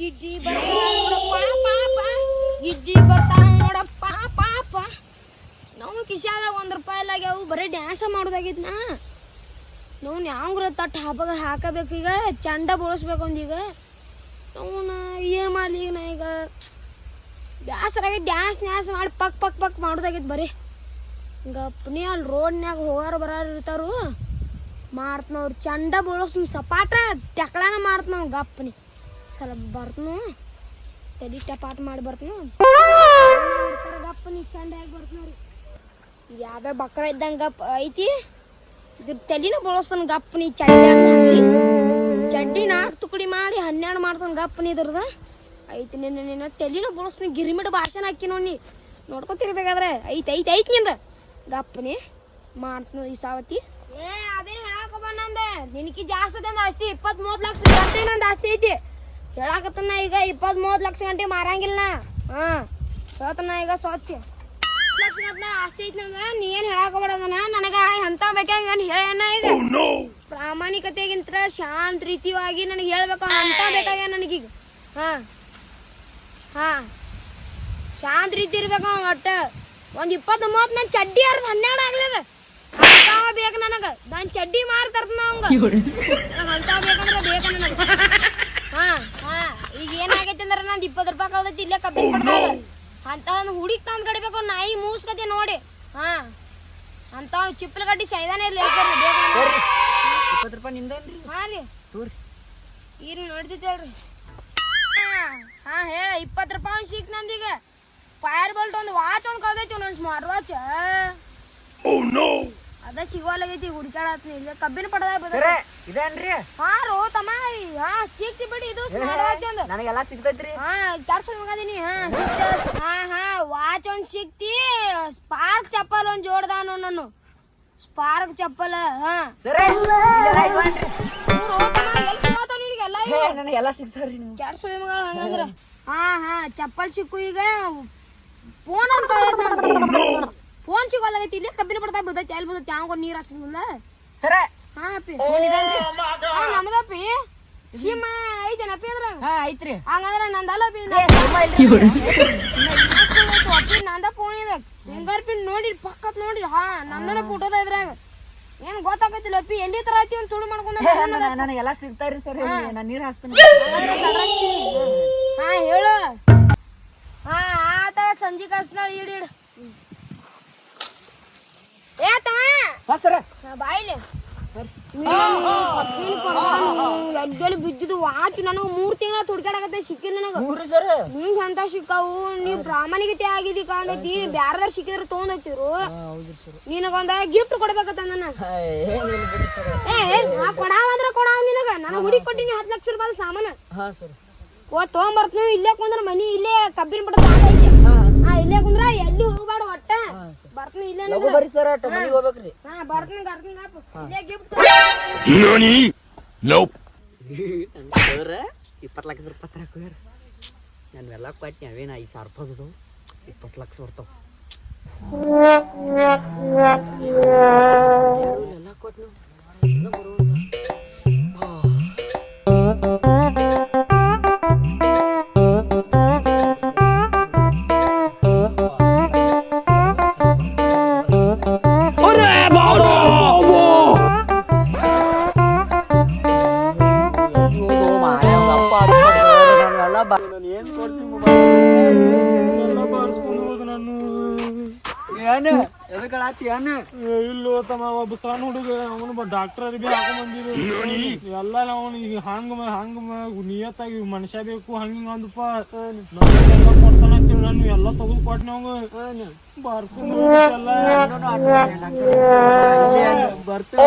ಗಿಡ್ಡಿ ಬರ್ತಾವ ನೋಡಪ್ಪ ಪಾಪ ನಾವು ಕಿಶಾದಾಗ ₹1 ಆಗ್ಯಾವು ಬರೀ ಡ್ಯಾನ್ಸ ಮಾಡೋದಾಗಿತ್ತು ನಾ ನಾವು ಯಾಂಗ್ರ ತಟ್ಟು ಹಬ್ಬಗ ಹಾಕಬೇಕು ಈಗ ಚಂಡ ಬೋಳಿಸ್ಬೇಕು ಒಂದೀಗ ನಾವು ಏನು ಮಾಡಲಿ ಈಗ ನಾ ಈಗ ಬ್ಯಾಸರಾಗಿ ಡ್ಯಾನ್ಸ್ ಮಾಡಿ ಪಕ್ ಮಾಡೋದಾಗಿತ್ತು ಬರೀ ಗಪ್ಪನಿ ಅಲ್ಲಿ ರೋಡ್ನ್ಯಾಗ ಹೋಗಾರ ಬರೋರು ಇರ್ತಾರು ಮಾಡ್ತನವ್ರು ಚಂಡ ಬೋಳಸ್ ಸಪಾಟ ಟಕ್ಳಾನ ಮಾಡ್ತನವ್ ಗಪ್ಪನಿ ಸ್ವಲ್ಪ ಬರ್ತನು ತಲೆ ಟಪಾಟ ಮಾಡಿ ಬರ್ತನು ಗಪ್ಪನಿ ಚಂಡ ಆಗಿ ಬರ್ತನವ್ರಿ ಯಾವ್ಯಾವ ಬಕ್ರ ಇದ್ದಂಗೆ ಗಪ್ ಐತಿ ಇದ್ರ ತಲೆನ ಬೋಳಸ್ತಾನ ಗಪ್ಪನಿ ಚಡ್ಡಿ 4 ತುಕಡಿ ಮಾಡಿ 12 ಮಾಡ್ತಾನ ಗಪ್ಪನಿ ಇದ್ರದ ಐತಿ ನಿನ್ನ ತಲೆನ ಬೋಳಸ್ತಾನ ಗಿರಿಮಿಟ್ ಭಾಷಣ ಹಾಕಿ ನೋಡಿ ನೋಡ್ಕೊತಿರ್ಬೇಕಾದ್ರೆ ಐತಿ ನಿಂದ ಗಪ್ಪನಿ ಮಾಡ್ತಾನ ಈ ಸಾವತಿ ಅದೇನು ಹೇಳಕ ಬಂದೆ ನಿನಕಿ ಜಾಸ್ತಿ ಅದ ಆಸ್ತಿ 20-30 ಲಕ್ಷ ಗಂಟೆ ನಂದು ಆಸ್ತಿ ಐತಿ ಹೇಳಕತ್ತನ ಈಗ 20-30 ಲಕ್ಷ ಗಂಟೆ ಮಾರಂಗಿಲ್ಲ ಹೇಳ್ತಾನ ಈಗ ಸ್ವಚ್ಛ ಲಕ್ಷ ಗಂಟೆ ಆಸ್ತಿ ಐತಿ ನಂದ ನೀ ಏನು ಹೇಳಕಬೇಡದನ ನನಗೆ ಎಂತ ಬೇಕಾಗ ಹೇಳಣ್ಣ ಈಗ ಪ್ರಾಮಾಣಿಕತೆಗಿಂತ ಶಾಂತ ರೀತಿಯಾಗಿ ನನಗೆ ಹೇಳ್ಬೇಕು ಅಂತ ಬೇಕಾಗ ನನಗೀಗ ಶಾಂತ ರೀತಿ ಇರ್ಬೇಕು ಒಟ್ಟು ಒಂದು 20-30 ನನ್ನ ಚಡ್ಡಿ 12 ಆಗ್ಲದ ಬೇಕು ನನಗೆ ನನ್ನ ಚಡ್ಡಿ ಮಾರ್ತರ್ತ ಅವಂಗ ಅಂತ ಬೇಕಂದ್ರೆ ಬೇಕ ನನಗೆ ಈಗ ಏನಾಗೈತಿ ಅಂದ್ರೆ ನಂದು ₹20 ಕಳ್ದೈತಿ ಇಲ್ಲೇ ಕಬ್ಬಿನ ಪಡ್ದಾಗ ಅಂತ ಒಂದು ಹುಡುಗಿ ತಂದು ಕಡಿಬೇಕು ನಾಯಿ ಮೂಸ್ಕತೆ ನೋಡಿ ಅಂತ ಚಿಪ್ಪಲ ಗಡ್ಡಿ ಸೈದಾನೆ ಇರಲಿ ಸರ್ ₹20 ನಿಮ್ದೇನ್ರಿ ರೀ ಈಗ ನೋಡ್ತೈತಿ ಹೇಳ್ರಿ ಹೇಳ ₹20 ಸಿಕ್ ನಂದೀಗ ಫೈರ್ ಬೋಲ್ಟ್ ಒಂದು ವಾಚ್ ಒಂದು ಕಳ್ದೈತಿ ಒಂದೊಂದು ಸ್ಮಾರ್ಟ್ ವಾಚ್ ಅದ ಸಿಗೋಲಾಗೈತಿ ಹುಡುಕಾಡತ್ನಿ ಇಲ್ಲ ಕಬ್ಬಿನ ಪಡದ ಇದೇನ್ರಿ ರೋ ತಮ್ಮ ಸಿಕ್ತಿ ಬಿಡಿ ಇದು ಸ್ಮಾರ್ಟ್ ವಾಚ್ ಒಂದು ನನಗೆಲ್ಲ ಸಿಗ್ತೈತ್ರಿ ಕೆಡ್ಸೋ ಮಗದೀನಿ ವಾಚ್ ಒಂದ್ ಸಿಕ್ತಿ ಸ್ಪಾರ್ಕ್ ಚಪ್ಪಲ್ ಒಂದ್ ಜೋಡ್ದಾನು ನಾನು ಸ್ಪಾರ್ಕ್ ಚಪ್ಪಲ್ ನನಗೆಲ್ಲ ಸಿಗ್ತಾವ್ರಿ ಕೆಡ್ಸೋ ಮಗ ಹಂಗಂದ್ರ ಚಪ್ಪಲ್ ಸಿಕ್ಕು ಈಗ ಫೋನ್ ಅಂತ ಫೋನ್ ಸಿಗೋಲಾಗೈತಿ ಇಲ್ಲಿ ಕಬ್ಬಿನ ಪಡ್ತಾ ಬದೈತಿ ಎಲ್ಲಿ ಬದೈತಿ ಯಾವ ನೀರು ಹಾಸಿಲ್ಲ ಸರ ಅಪ್ಪಿ ನಮ್ದಪ್ಪಿ ಸಿಮ್ ಐತೇನಪ್ಪಿ ಅದ್ರಾಗ ಐತ್ರಿ ಹಂಗಂದ್ರ ನಂದಲ್ಲ ಅಪ್ಪಿ ನಂದ ಫೋನ್ ಇದೆ ಫಿಂಗರ್ ಪ್ರಿಂಟ್ ನೋಡಿ ಪಕ್ಕತ್ ನೋಡಿ ನನ್ನನ ಫೋಟೋದ ಇದ್ರಾಗ ಏನ್ ಗೊತ್ತಾಗತ್ತಿಲ್ಲ ಅಪ್ಪಿ ಎಲ್ಲಿ ತರ ಐತಿ ಒಂದು ತುಳು ಮಾಡ್ಕೊಂಡ ನನಗೆಲ್ಲ ಸಿಗ್ತಾವ್ರಿ ಸರ್ ನಾನು ನೀರು ಹಾಸ್ತೀನಿ ಹೇಳು ಆತರ ಸಂಜೆ ಕಸ್ನ ಇಡು ಬಾಯಿಲೆ ಎಲ್ಲಿ ಬಿದ್ದಿದ್ದು ವಾಚ್ ನನಗೆ 3 ತಿಂಗಳ ತುಡ್ಕಾಡಕತ್ತೆ ಸಿಕ್ಕಿಲ್ಲ ನನಗೆ ನಿಂಗೆ ಅಂತ ಸಿಕ್ಕಾವು ನೀವು ಪ್ರಾಮಾಣಿಕತೆ ಆಗಿದಿ ಕಾಣೈತಿ ಬ್ಯಾರದಾರ ಸಿಕ್ಕಿದ್ರೆ ತೊಗೊಂಡೋಗ್ತಿರು ನಿನಗೊಂದ ಗಿಫ್ಟ್ ಕೊಡ್ಬೇಕತ್ತ ನನ್ನ ಕೊಡಾವಂದ್ರ ಕೊಡಾವ್ ನಿನಗ ನನಗೆ ಹುಡುಗಿ ಕೊಟ್ಟಿನಿ ₹10 ಲಕ್ಷ ಸಾಮಾನು ತೊಗೊಂಬರ್ತೀನಿ ಇಲ್ಲೇ ಕುಂದ್ರ ಮನಿ ಇಲ್ಲೇ ಕಬ್ಬಿನ ಪಡ ಇಲ್ಲೇ ಕುಂದ್ರ ಎಲ್ಲಿ ಹೋಗ್ಬಾರ್ದು ಒಟ್ಟ ಬರ್ತೀನಿ ಇಲ್ಲೇ ಬರ್ರಿ ಸರ್ ಮನೆಗೆ ಹೋಗ್ಬೇಕ್ರಿ ಬರ್ತೀನಿ ಇಲ್ಲೇ ಗಿಫ್ಟ್ ₹20 ಲಕ್ಷ ಹಾಕೋಯಾರ ನಾನು ಎಲ್ಲ ಕೊಟ್ಟಿ ಅವೇನ 5,000 ರೂಪಾಯಿ $20 ಲಕ್ಷ ಬರ್ತಾವ ಎಲ್ಲ ಕೊಟ್ಟು ಇಲ್ಲೋ ತಮ್ಮ ಒಬ್ಬ ಸಣ್ಣ ಹುಡುಗ ಅವನು ಡಾಕ್ಟರ್ ಬಿ ಹಾಕೊಂಡ್ ಬಂದಿದ್ರು ಎಲ್ಲ ನಾವು ಈಗ ಹಂಗ ನಿಯತ್ತಾಗಿ ಮನುಷ್ಯ ಬೇಕು ಹಂಗ ಅಂದಪ್ಪ ಎಲ್ಲ ಕೊಡ್ತಾನ ಅಂತೇಳಿ ನಾನು ಎಲ್ಲ ತಗೊಂಡ್ ಕೊಟ್ನಿ ಅವಂಗ ಬಾರ್ಸ್ಕೊಂಡ್ ಬರ್ತೇನೆ